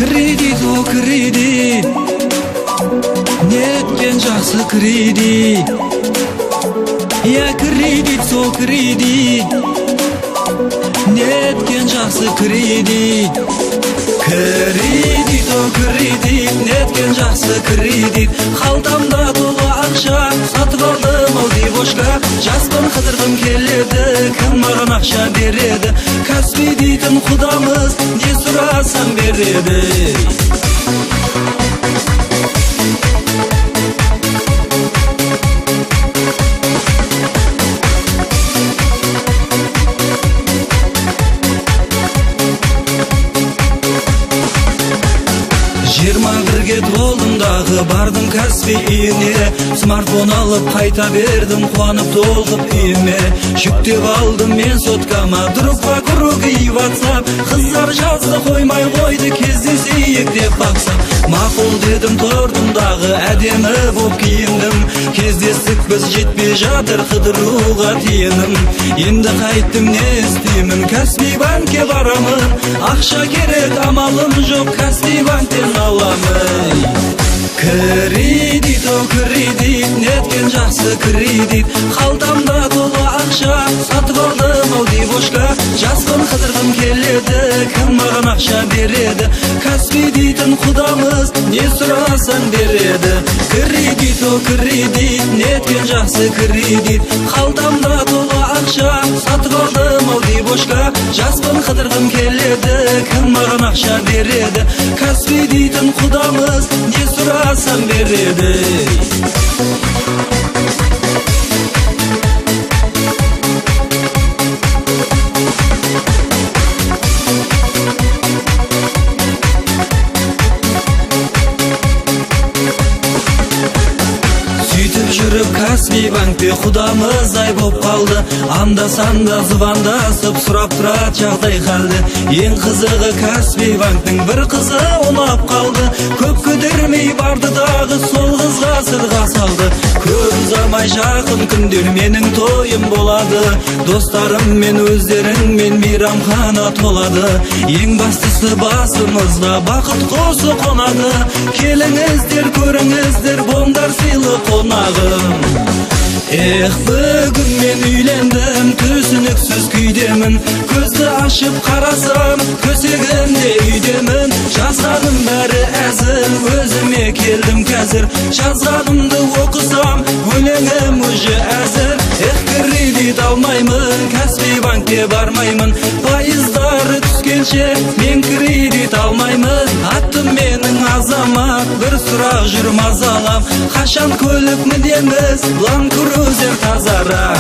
Kredit o kredit, netken жақсы kredit. Ya kredit so kredit, netken жақсы kredit. Kredit o kredit, netken жақсы kredit. Қалтамда толы ақша, сатып алдым ау девушка. Жаспын қыдырғым келеді, кім маған ақша береді? Каспий дейтін құдамыз, не сұрасаң береді. Бірге толдым дағы, бардым Каспий үйіне. Смартфон алып қайта бердім, қуанып толқып үйіме. Жүктеп алдым мен соткама, друкпа круги WhatsApp. Қыздар жазды қоймай қойды, кездесейік деп бақсам. Мақұл дедім тұрдым дағы, әдемі боп киіндім. Кездестік біз жетпей жатыр, қыдыруға тиінім. Енді қайттым не істеймін, Каспий банкке барамын. Ақша керек, амалым жоқ, Каспий банктен аламын. Кредит о кредит, неткен жақсы кредит. Қалтамда толы ақша, сатып алдым ау девушка. Жаспын қыдырғым келеді, кім маған ақша береді? Каспий дейтін құдамыз, не сұрасаң береді. Кредит о кредит, неткен жақсы кредит. Қалтамда толы ақша, сатып алдым ау девушка. Жаспын қыдырғым келеді, кім маған ақша береді? Каспий дейтін құдамыз, не сұрасаң береді. Жүріп Каспий банкте құдамыз ай боп қалды. Анда-санда звондасып сұрап тұрады жағдай халді. Ең қызығы Каспий банктың бір қызы ұнап қалды. Көп көтермей барды дағы, сол қызға сырға салды. Көп ұзамай жақын күндер менің тойым болады. Достарым мен өздеріңмен мейрамхана толады. Ең бастысы басымызға бақыт қосы қонады. Келіңіздер, көріңіздер, болыңдар сыйлы қонағы. Бүгін мен үйлендім, түсініксіз күйдемін. Көзді ашып қарасам, көсегімде үйдемін. Жазғаным бәрі әзір, өзіме келдім қазір. Жазғанымды оқысам, өлеңім уже әзір. Кредит алмаймын, Каспий банкке бармаймын. Пайыздары түскенше мен кредит алмаймын. Аттым менің Азамат, бір сұрақ жүр мазалап. Қашан көлік мінеміз, Land Cruiser тазара.